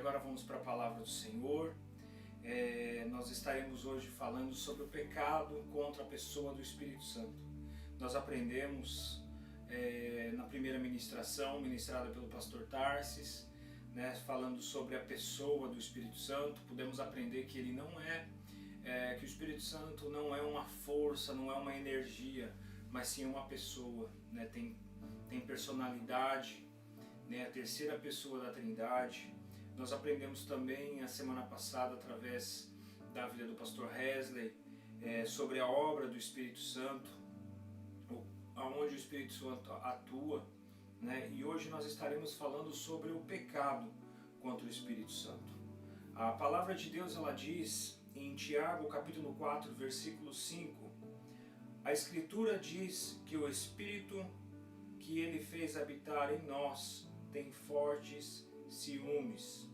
agora vamos para a palavra do Senhor. Nós estaremos hoje falando sobre o pecado contra a pessoa do Espírito Santo. Nós aprendemos na primeira ministração, ministrada pelo pastor Tarsis, né, falando sobre a pessoa do Espírito Santo. Pudemos aprender que ele não que o Espírito Santo não é uma força, não é uma energia, mas sim uma pessoa, né? Tem personalidade, né? A terceira pessoa da Trindade. Nós aprendemos também a semana passada, através da vida do pastor Wesley, sobre a obra do Espírito Santo, aonde o Espírito Santo atua, né? E hoje nós estaremos falando sobre o pecado contra o Espírito Santo. A palavra de Deus, ela diz em Tiago capítulo 4, versículo 5, a Escritura diz que o Espírito que ele fez habitar em nós tem fortes ciúmes.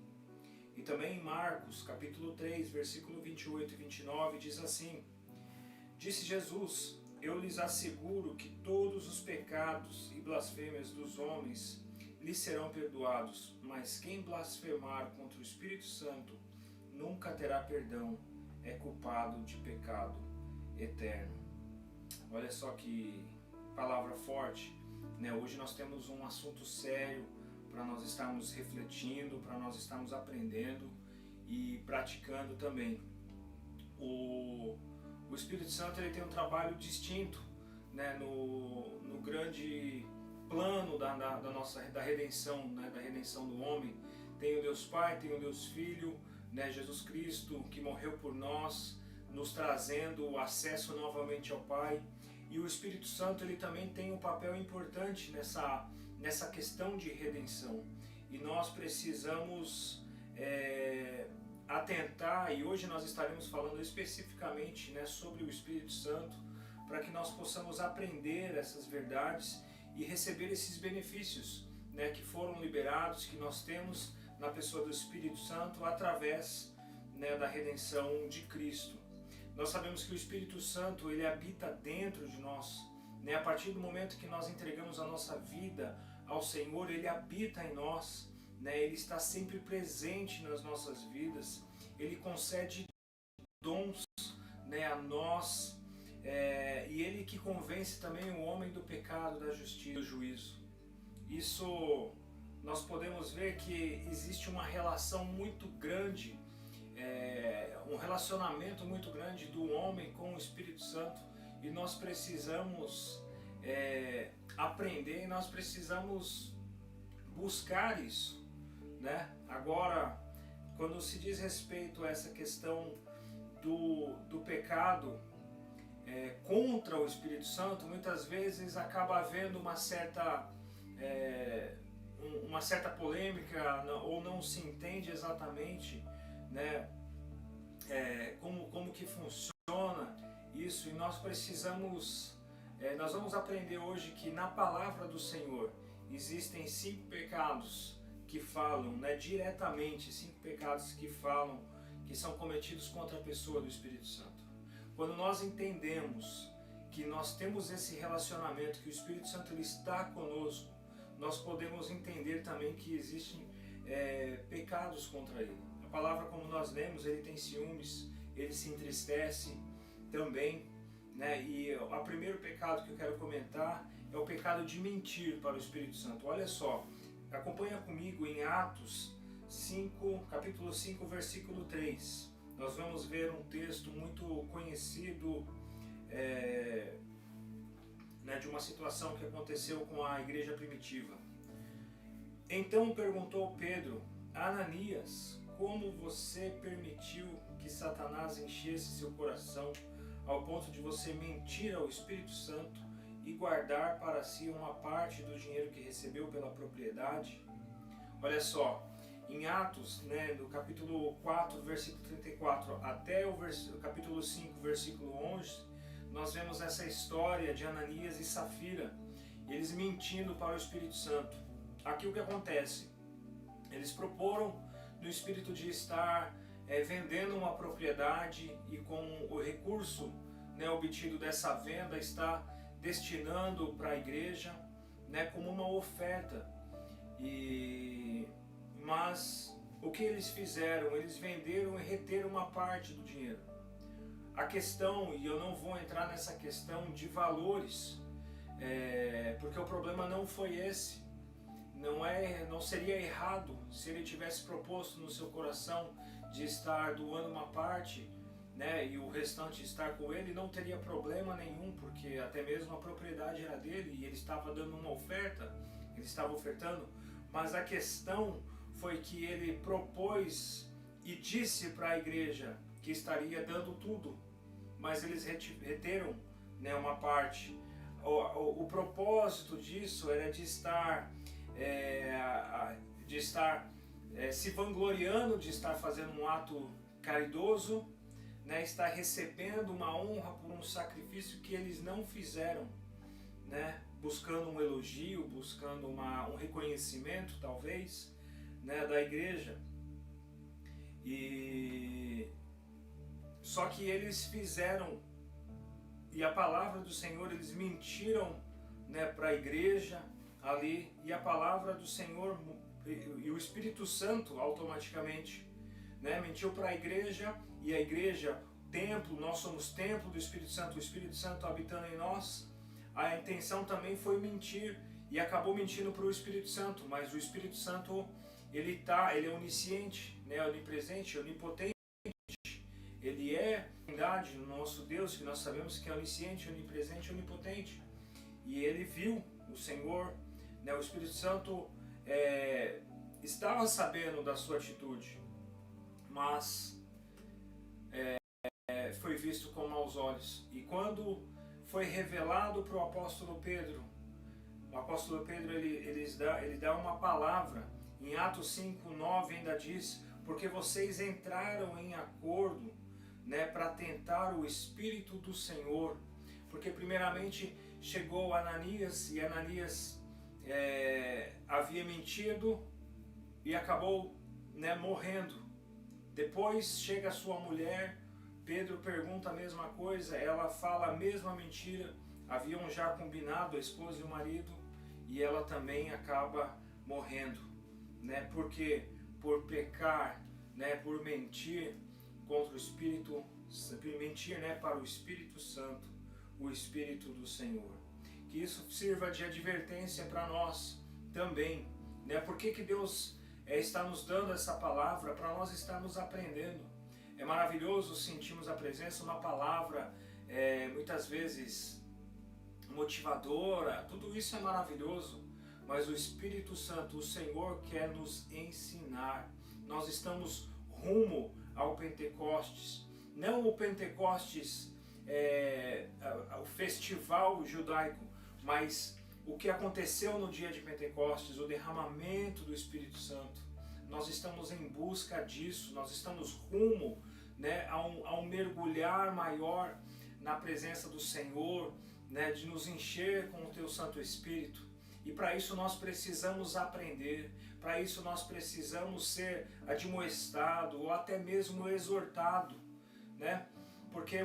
E também em Marcos capítulo 3, versículo 28 e 29 diz assim: disse Jesus: eu lhes asseguro que todos os pecados e blasfêmias dos homens lhes serão perdoados, mas quem blasfemar contra o Espírito Santo nunca terá perdão, é culpado de pecado eterno. Olha só que palavra forte, né? Hoje nós temos um assunto sério para nós estarmos refletindo, para nós estarmos aprendendo e praticando também. O Espírito Santo, ele tem um trabalho distinto, né, no grande plano da redenção, né, da redenção do homem. Tem o Deus Pai, tem o Deus Filho, né, Jesus Cristo, que morreu por nós, nos trazendo o acesso novamente ao Pai. E o Espírito Santo, ele também tem um papel importante nessa questão de redenção. E nós precisamos atentar, e hoje nós estaremos falando especificamente, né, sobre o Espírito Santo, para que nós possamos aprender essas verdades e receber esses benefícios, né, que foram liberados, que nós temos na pessoa do Espírito Santo através, né, da redenção de Cristo. Nós sabemos que o Espírito Santo, ele habita dentro de nós, né? A partir do momento que nós entregamos a nossa vida ao Senhor, ele habita em nós, né? Ele está sempre presente nas nossas vidas, ele concede dons, né, a nós, e ele que convence também o homem do pecado, da justiça e do juízo. Isso nós podemos ver que existe uma relação muito grande, um relacionamento muito grande do homem com o Espírito Santo, e nós precisamos aprender, e nós precisamos buscar isso, né? Agora, quando se diz respeito a essa questão do pecado contra o Espírito Santo, muitas vezes acaba havendo uma certa polêmica, ou não se entende exatamente, né, como que funciona isso. E nós precisamos, nós vamos aprender hoje que na palavra do Senhor existem 5 pecados que falam, né, diretamente, 5 pecados que falam, que são cometidos contra a pessoa do Espírito Santo. Quando nós entendemos que nós temos esse relacionamento, que o Espírito Santo, ele está conosco, nós podemos entender também que existem pecados contra ele. A palavra, como nós lemos, ele tem ciúmes, ele se entristece também, né? E o primeiro pecado que eu quero comentar é o pecado de mentir para o Espírito Santo. Olha só, acompanha comigo em Atos 5, capítulo 5, versículo 3. Nós vamos ver um texto muito conhecido, né, de uma situação que aconteceu com a igreja primitiva. Então perguntou Pedro: Ananias, como você permitiu que Satanás enchesse seu coração ao ponto de você mentir ao Espírito Santo e guardar para si uma parte do dinheiro que recebeu pela propriedade? Olha só, em Atos, né, do capítulo 4, versículo 34 até o capítulo 5, versículo 11, nós vemos essa história de Ananias e Safira, eles mentindo para o Espírito Santo. Aqui o que acontece? Eles proporam no espírito de estar vendendo uma propriedade, e com o recurso, né, obtido dessa venda, está destinando para a igreja, né, como uma oferta. Mas o que eles fizeram? Eles venderam e reteram uma parte do dinheiro. A questão, e eu não vou entrar nessa questão de valores, porque o problema não foi esse. Não seria errado se ele tivesse proposto no seu coração de estar doando uma parte, né, e o restante estar com ele, não teria problema nenhum, porque até mesmo a propriedade era dele e ele estava dando uma oferta, ele estava ofertando. Mas a questão foi que ele propôs e disse para a igreja que estaria dando tudo, mas eles reteram, né, uma parte. O propósito disso era de estar se vangloriando de estar fazendo um ato caridoso, né, estar recebendo uma honra por um sacrifício que eles não fizeram, né, buscando um elogio, buscando um reconhecimento talvez, né, da igreja. E só que eles fizeram, e a palavra do Senhor, eles mentiram, né, para a igreja ali, e a palavra do Senhor e o Espírito Santo automaticamente, né, mentiu para a igreja, e a igreja, templo, nós somos templo do Espírito Santo, o Espírito Santo habitando em nós. A intenção também foi mentir, e acabou mentindo para o Espírito Santo, mas o Espírito Santo, ele é onisciente, né, onipresente, onipotente. Ele é a verdade no nosso Deus, que nós sabemos que é onisciente, onipresente, onipotente. E ele viu o Senhor, né, o Espírito Santo estava sabendo da sua atitude, mas foi visto com maus olhos. E quando foi revelado para o apóstolo Pedro ele dá uma palavra. Em Atos 5:9 ainda diz: porque vocês entraram em acordo, né, para tentar o Espírito do Senhor. Porque primeiramente chegou Ananias, e Ananias havia mentido e acabou, né, morrendo. Depois chega a sua mulher, Pedro pergunta a mesma coisa, ela fala a mesma mentira. Haviam já combinado, a esposa e o marido, e ela também acaba morrendo, né? Porque por pecar, né, por mentir contra o Espírito, mentir, né, para o Espírito Santo, o Espírito do Senhor. Que isso sirva de advertência para nós também, né? Por que Deus está nos dando essa palavra? Para nós estarmos aprendendo. É maravilhoso sentirmos a presença, uma palavra muitas vezes motivadora, tudo isso é maravilhoso, mas o Espírito Santo, o Senhor, quer nos ensinar. Nós estamos rumo ao Pentecostes, não o Pentecostes, o festival judaico, mas o que aconteceu no dia de Pentecostes, o derramamento do Espírito Santo. Nós estamos em busca disso, nós estamos rumo, né, a um mergulhar maior na presença do Senhor, né, de nos encher com o Teu Santo Espírito. E para isso nós precisamos aprender, para isso nós precisamos ser admoestado ou até mesmo exortado, né? Porque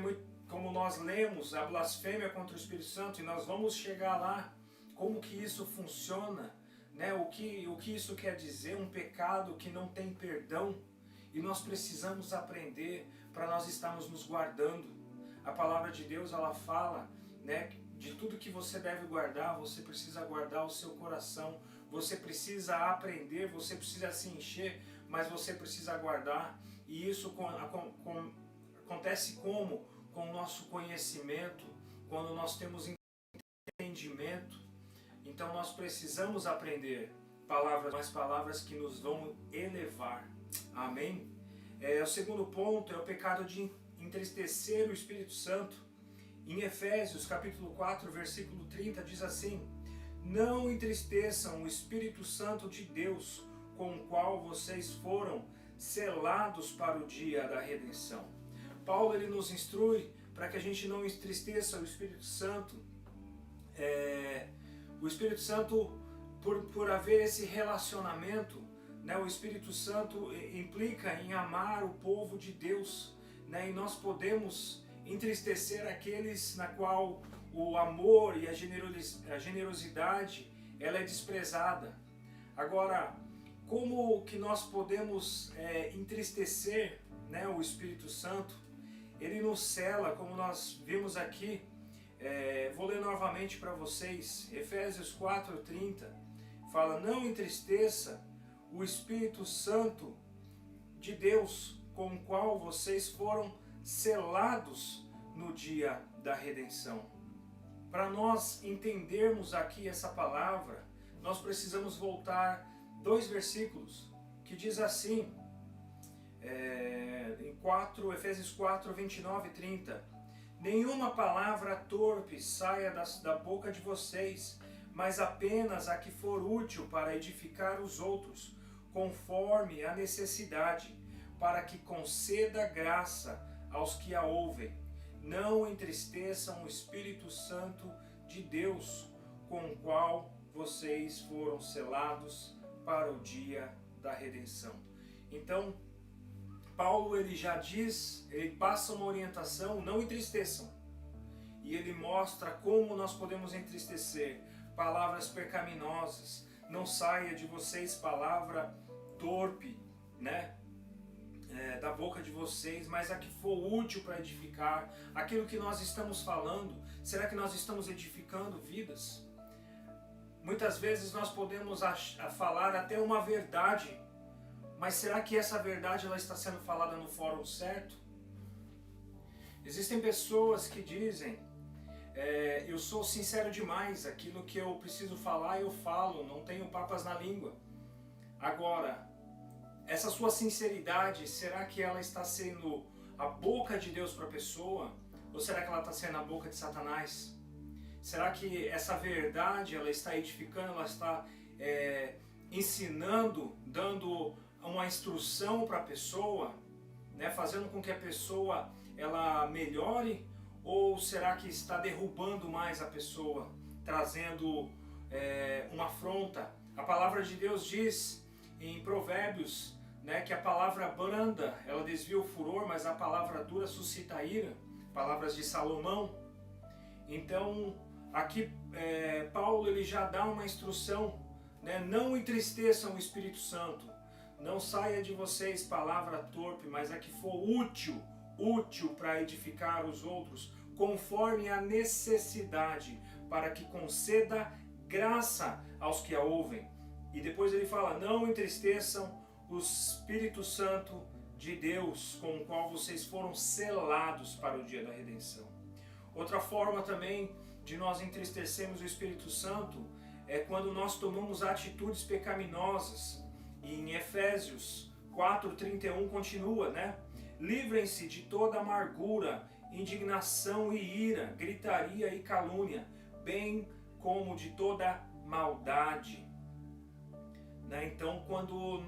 como nós lemos a blasfêmia contra o Espírito Santo, e nós vamos chegar lá, como que isso funciona, né? O que isso quer dizer, um pecado que não tem perdão, e nós precisamos aprender para nós estarmos nos guardando. A palavra de Deus, ela fala, né, de tudo que você deve guardar. Você precisa guardar o seu coração, você precisa aprender, você precisa se encher, mas você precisa guardar. E isso acontece como? Com o nosso conhecimento, quando nós temos entendimento. Então nós precisamos aprender mais palavras que nos vão elevar. Amém? O segundo ponto é o pecado de entristecer o Espírito Santo. Em Efésios capítulo 4, versículo 30 diz assim: não entristeçam o Espírito Santo de Deus, com o qual vocês foram selados para o dia da redenção. Paulo, ele nos instrui para que a gente não entristeça o Espírito Santo. O Espírito Santo, por haver esse relacionamento, né, o Espírito Santo implica em amar o povo de Deus, né, e nós podemos entristecer aqueles na qual o amor e a generosidade ela é desprezada. Agora, como que nós podemos entristecer, né, o Espírito Santo? Ele nos cela, como nós vimos aqui. Vou ler novamente para vocês, Efésios 4:30, fala: não entristeça o Espírito Santo de Deus, com o qual vocês foram selados no dia da redenção. Para nós entendermos aqui essa palavra, nós precisamos voltar 2 versículos, que diz assim, Efésios 4, 29 e 30, nenhuma palavra torpe saia da boca de vocês, mas apenas a que for útil para edificar os outros, conforme a necessidade, para que conceda graça aos que a ouvem. Não entristeçam o Espírito Santo de Deus, com o qual vocês foram selados para o dia da redenção. Então, Paulo ele já diz, ele passa uma orientação, não entristeçam. E ele mostra como nós podemos entristecer. Palavras pecaminosas, não saia de vocês palavra torpe, né? Da boca de vocês, mas a que for útil para edificar. Aquilo que nós estamos falando, será que nós estamos edificando vidas? Muitas vezes nós podemos falar até uma verdade, mas será que essa verdade ela está sendo falada no fórum certo? Existem pessoas que dizem, eu sou sincero demais, aquilo que eu preciso falar eu falo, não tenho papas na língua. Agora, essa sua sinceridade, será que ela está sendo a boca de Deus para a pessoa? Ou será que ela está sendo a boca de Satanás? Será que essa verdade ela está edificando, ela está ensinando, dando uma instrução para a pessoa, né, fazendo com que a pessoa ela melhore? Ou será que está derrubando mais a pessoa, trazendo uma afronta? A palavra de Deus diz em Provérbios, né, que a palavra branda ela desvia o furor, mas a palavra dura suscita a ira. Palavras de Salomão. Então aqui Paulo ele já dá uma instrução, né, não entristeçam o Espírito Santo. Não saia de vocês palavra torpe, mas a que for útil para edificar os outros, conforme a necessidade, para que conceda graça aos que a ouvem. E depois ele fala, não entristeçam o Espírito Santo de Deus, com o qual vocês foram selados para o dia da redenção. Outra forma também de nós entristecermos o Espírito Santo é quando nós tomamos atitudes pecaminosas. E em Efésios 4:31 continua, né? Livrem-se de toda amargura, indignação e ira, gritaria e calúnia, bem como de toda maldade. Né? Então, quando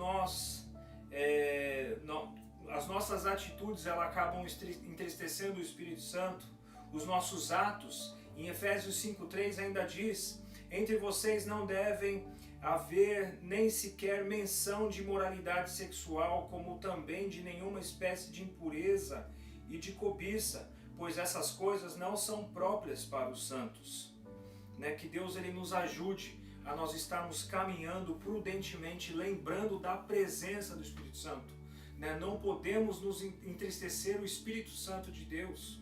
as nossas atitudes elas acabam entristecendo o Espírito Santo, os nossos atos, em Efésios 5:3 ainda diz, entre vocês não devem haver nem sequer menção de imoralidade sexual, como também de nenhuma espécie de impureza e de cobiça, pois essas coisas não são próprias para os santos. Né? Que Deus ele nos ajude a nós estarmos caminhando prudentemente, lembrando da presença do Espírito Santo. Né? Não podemos nos entristecer o Espírito Santo de Deus.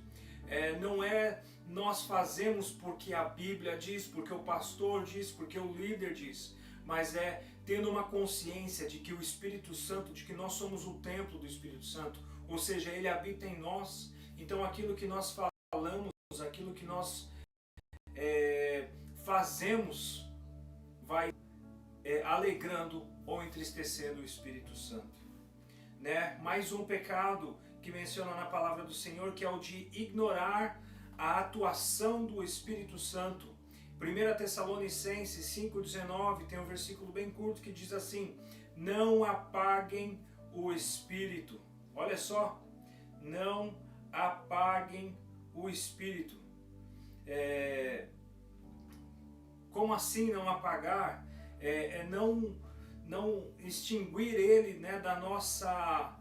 Não é nós fazemos porque a Bíblia diz, porque o pastor diz, porque o líder diz, mas é tendo uma consciência de que o Espírito Santo, de que nós somos o templo do Espírito Santo, ou seja, ele habita em nós. Então aquilo que nós falamos, aquilo que nós fazemos, vai alegrando ou entristecendo o Espírito Santo. Né? Mais um pecado que menciona na palavra do Senhor, que é o de ignorar a atuação do Espírito Santo. 1 Tessalonicenses 5:19 tem um versículo bem curto que diz assim, não apaguem o Espírito. Olha só, não apaguem o Espírito. Como assim não apagar? Não extinguir ele, né, da nossa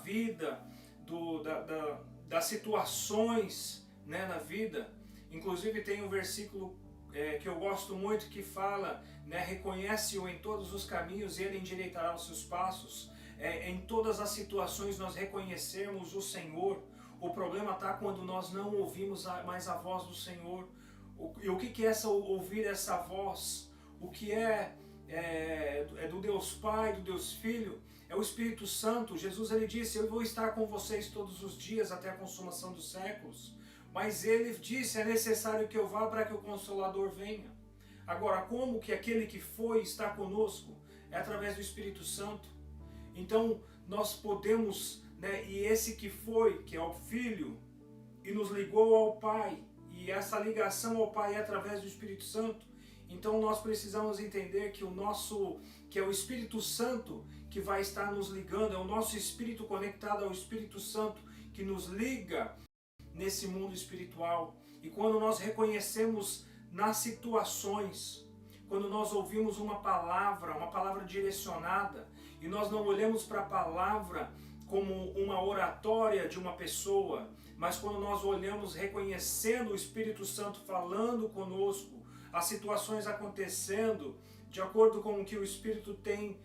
vida, das situações, né, na vida. Inclusive tem um versículo que eu gosto muito, que fala, né, reconhece-o em todos os caminhos e ele endireitará os seus passos. Em todas as situações nós reconhecermos o Senhor. O problema está quando nós não ouvimos mais a voz do Senhor. E o que é ouvir essa voz? O que é do Deus Pai, do Deus Filho? É o Espírito Santo. Jesus ele disse: eu vou estar com vocês todos os dias até a consumação dos séculos. Mas ele disse: é necessário que eu vá para que o Consolador venha. Agora, como que aquele que foi está conosco? É através do Espírito Santo. Então, nós podemos, né, e esse que foi, que é o Filho, e nos ligou ao Pai, e essa ligação ao Pai é através do Espírito Santo. Então, nós precisamos entender que que é o Espírito Santo que vai estar nos ligando, é o nosso espírito conectado ao Espírito Santo que nos liga nesse mundo espiritual. E quando nós reconhecemos nas situações, quando nós ouvimos uma palavra direcionada, e nós não olhamos para a palavra como uma oratória de uma pessoa, mas quando nós olhamos reconhecendo o Espírito Santo falando conosco, as situações acontecendo de acordo com o que o Espírito tem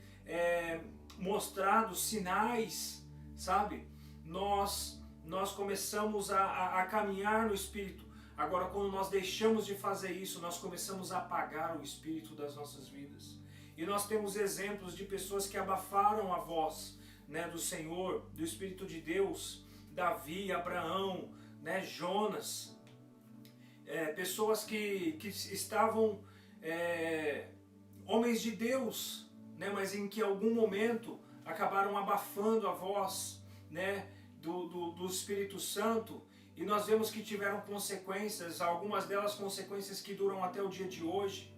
mostrado, sinais, sabe? Nós começamos a caminhar no Espírito. Agora, quando nós deixamos de fazer isso, nós começamos a apagar o Espírito das nossas vidas. E nós temos exemplos de pessoas que abafaram a voz, né, do Senhor, do Espírito de Deus, Davi, Abraão, né, Jonas, pessoas que estavam homens de Deus, né, mas em que em algum momento acabaram abafando a voz, né, do Espírito Santo, e nós vemos que tiveram consequências, algumas delas consequências que duram até o dia de hoje.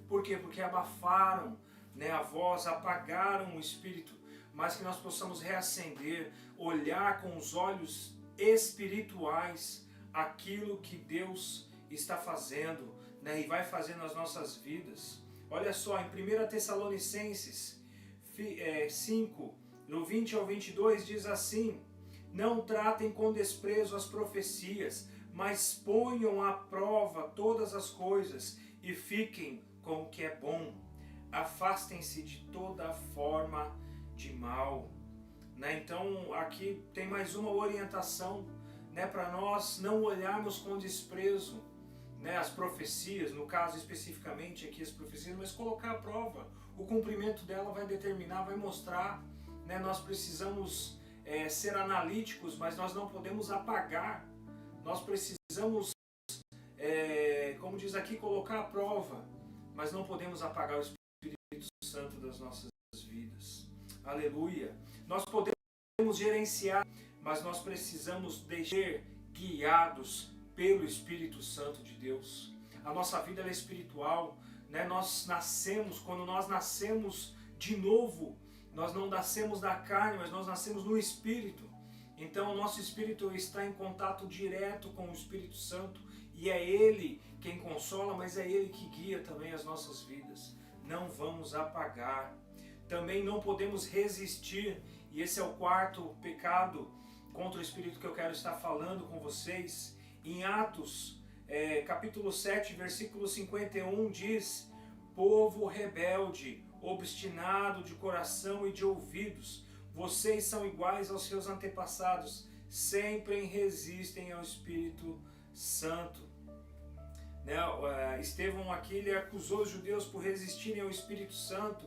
Por quê? Porque abafaram, né, a voz, apagaram o Espírito, mas que nós possamos reacender, olhar com os olhos espirituais aquilo que Deus está fazendo, né, e vai fazer nas nossas vidas. Olha só, em 1 Tessalonicenses 5, no 20 ao 22, diz assim: não tratem com desprezo as profecias, mas ponham à prova todas as coisas e fiquem com o que é bom. Afastem-se de toda forma de mal. Né? Então aqui tem mais uma orientação, né, para nós não olharmos com desprezo, né, as profecias, no caso especificamente aqui as profecias, mas colocar à prova. O cumprimento dela vai determinar, vai mostrar, né, nós precisamos ser analíticos, mas nós não podemos apagar. Nós precisamos, como diz aqui, colocar à prova, mas não podemos apagar o Espírito Santo das nossas vidas. Aleluia! Nós podemos gerenciar, mas nós precisamos ser guiados pelo Espírito Santo de Deus. A nossa vida é espiritual, né? Quando nós nascemos de novo, nós não nascemos da carne, mas nós nascemos no Espírito. Então o nosso Espírito está em contato direto com o Espírito Santo, e é Ele quem consola, mas é Ele que guia também as nossas vidas. Não vamos apagar. Também não podemos resistir, e esse é o quarto pecado contra o Espírito que eu quero estar falando com vocês. Em Atos, capítulo 7, versículo 51, diz: povo rebelde, obstinado de coração e de ouvidos, vocês são iguais aos seus antepassados, sempre resistem ao Espírito Santo. Né? Estevão aqui ele acusou os judeus por resistirem ao Espírito Santo,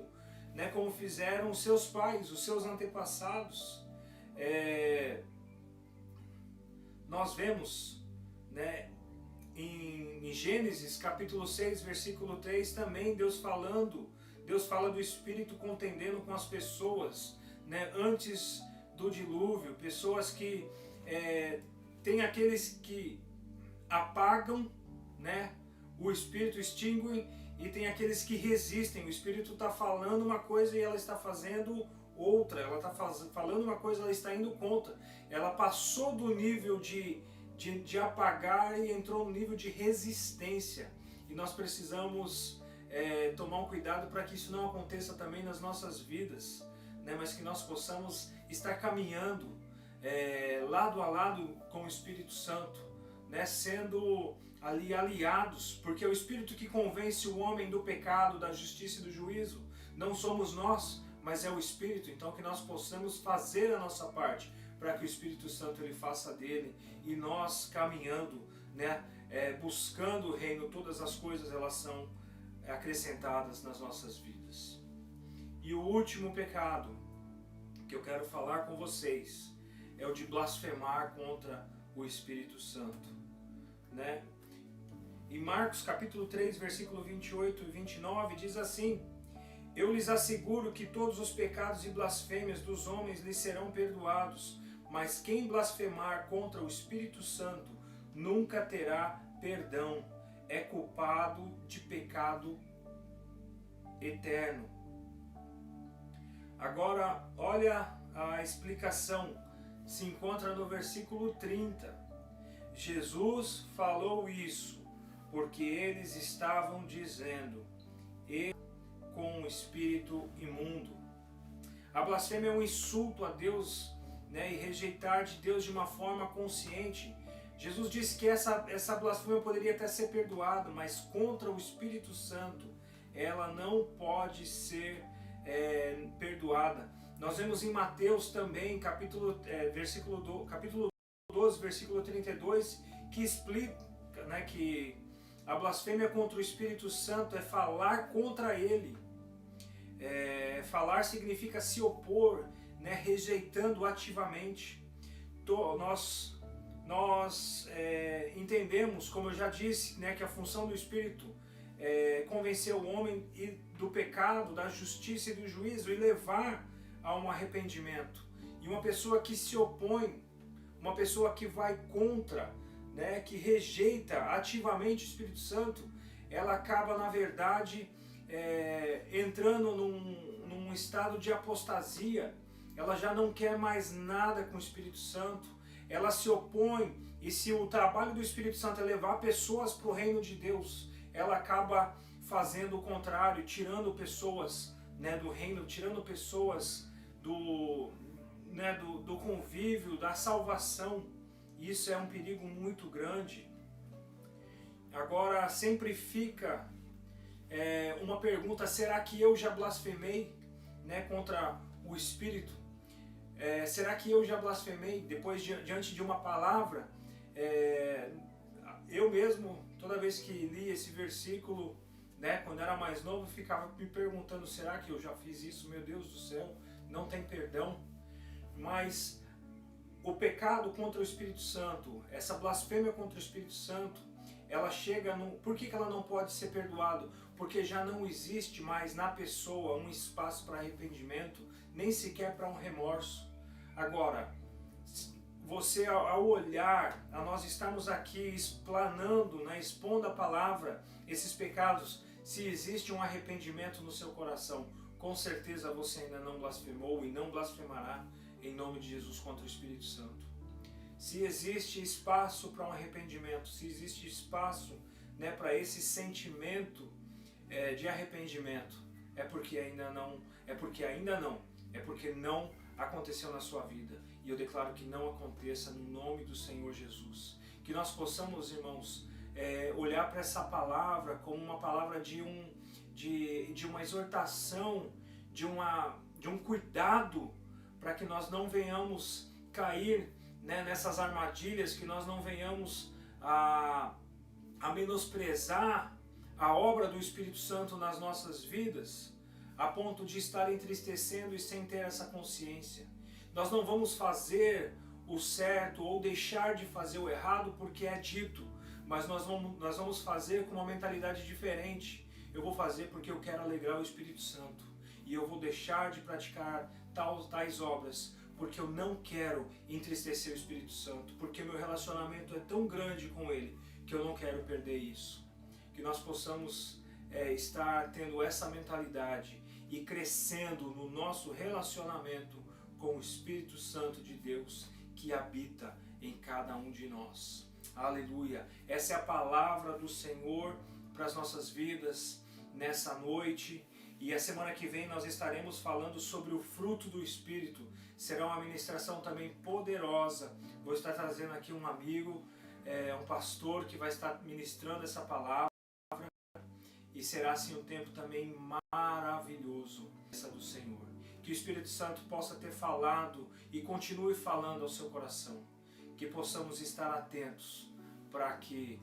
né, como fizeram os seus pais, os seus antepassados. Nós vemos, né, em Gênesis capítulo 6, versículo 3, também Deus fala do Espírito contendendo com as pessoas, né, antes do dilúvio, pessoas que tem aqueles que apagam, né, o Espírito extingue, e tem aqueles que resistem. O Espírito está falando uma coisa e ela está fazendo outra, ela está falando uma coisa, ela está indo contra, ela passou do nível de apagar e entrou no nível de resistência, e nós precisamos tomar um cuidado para que isso não aconteça também nas nossas vidas, né? Mas que nós possamos estar caminhando lado a lado com o Espírito Santo, né? Sendo ali aliados, porque o Espírito que convence o homem do pecado, da justiça e do juízo, não somos nós, mas é o Espírito. Então que nós possamos fazer a nossa parte, para que o Espírito Santo ele faça dele, e nós caminhando, né, buscando o reino, todas as coisas elas são acrescentadas nas nossas vidas. E o último pecado que eu quero falar com vocês é o de blasfemar contra o Espírito Santo, né? Em Marcos capítulo 3, versículo 28 e 29 diz assim: eu lhes asseguro que todos os pecados e blasfêmias dos homens lhes serão perdoados, mas quem blasfemar contra o Espírito Santo nunca terá perdão, é culpado de pecado eterno. Agora, olha a explicação, se encontra no versículo 30. Jesus falou isso porque eles estavam dizendo, e com um espírito imundo. A blasfêmia é um insulto a Deus, né, e rejeitar de Deus de uma forma consciente. Jesus disse que essa blasfêmia poderia até ser perdoada, mas contra o Espírito Santo ela não pode ser perdoada. Nós vemos em Mateus também, capítulo 12, versículo 32, que explica, né, que a blasfêmia contra o Espírito Santo é falar contra ele. Falar significa se opor, né, rejeitando ativamente. Nós entendemos, como eu já disse, né, que a função do Espírito é convencer o homem do pecado, da justiça e do juízo e levar a um arrependimento. E uma pessoa que se opõe, uma pessoa que vai contra, né, que rejeita ativamente o Espírito Santo, ela acaba, na verdade, entrando num estado de apostasia. Ela já não quer mais nada com o Espírito Santo, ela se opõe, e se o trabalho do Espírito Santo é levar pessoas para o reino de Deus, ela acaba fazendo o contrário, tirando pessoas, né, do reino, tirando pessoas do convívio, da salvação. Isso é um perigo muito grande. Agora sempre fica uma pergunta: será que eu já blasfemei, né, contra o Espírito? Será que eu já blasfemei depois diante de uma palavra? Eu mesmo, toda vez que li esse versículo, né, quando era mais novo, ficava me perguntando: será que eu já fiz isso? Meu Deus do céu, não tem perdão. Mas o pecado contra o Espírito Santo, essa blasfêmia contra o Espírito Santo, ela chega no... Por que ela não pode ser perdoada? Porque já não existe mais na pessoa um espaço para arrependimento, nem sequer para um remorso. Agora, você ao olhar, a nós estamos aqui explanando, né, expondo a palavra, esses pecados, se existe um arrependimento no seu coração, com certeza você ainda não blasfemou e não blasfemará em nome de Jesus contra o Espírito Santo. Se existe espaço para um arrependimento, se existe espaço, né, para esse sentimento de arrependimento, é porque não aconteceu na sua vida. E eu declaro que não aconteça no nome do Senhor Jesus. Que nós possamos, irmãos, olhar para essa palavra como uma palavra de uma exortação, de um cuidado, para que nós não venhamos cair, né, nessas armadilhas, que nós não venhamos a menosprezar a obra do Espírito Santo nas nossas vidas, a ponto de estar entristecendo e sem ter essa consciência. Nós não vamos fazer o certo ou deixar de fazer o errado porque é dito, mas nós vamos fazer com uma mentalidade diferente. Eu vou fazer porque eu quero alegrar o Espírito Santo, e eu vou deixar de praticar tais obras porque eu não quero entristecer o Espírito Santo, porque meu relacionamento é tão grande com Ele que eu não quero perder isso. Que nós possamos estar tendo essa mentalidade e crescendo no nosso relacionamento com o Espírito Santo de Deus que habita em cada um de nós. Aleluia! Essa é a palavra do Senhor para as nossas vidas nessa noite. E a semana que vem nós estaremos falando sobre o fruto do Espírito. Será uma ministração também poderosa. Vou estar trazendo aqui um amigo, um pastor que vai estar ministrando essa palavra, e será assim um tempo também maravilhoso do Senhor. Que o Espírito Santo possa ter falado e continue falando ao seu coração, que possamos estar atentos para que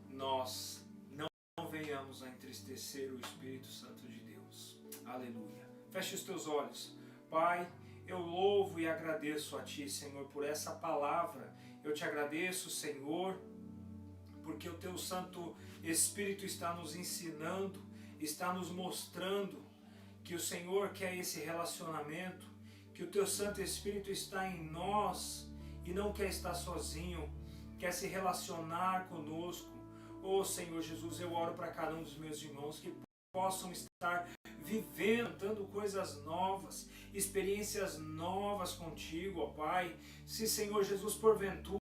nós não venhamos a entristecer o Espírito Santo de Deus. Aleluia. Feche os teus olhos. Pai, eu louvo e agradeço a Ti, Senhor, por essa palavra. Eu te agradeço, Senhor, porque o Teu Santo Espírito está nos ensinando, está nos mostrando que o Senhor quer esse relacionamento, que o Teu Santo Espírito está em nós e não quer estar sozinho, quer se relacionar conosco. Oh Senhor Jesus, eu oro para cada um dos meus irmãos que possam estar vivendo, dando coisas novas, experiências novas contigo, ó Pai. Se, Senhor Jesus, porventura,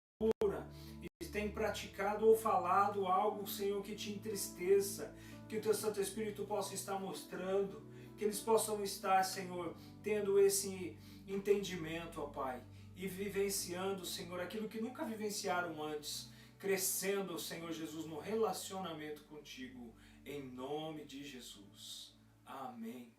tem praticado ou falado algo, Senhor, que te entristeça, que o Teu Santo Espírito possa estar mostrando, que eles possam estar, Senhor, tendo esse entendimento, ó Pai, e vivenciando, Senhor, aquilo que nunca vivenciaram antes, crescendo, Senhor Jesus, no relacionamento contigo, em nome de Jesus. Amém.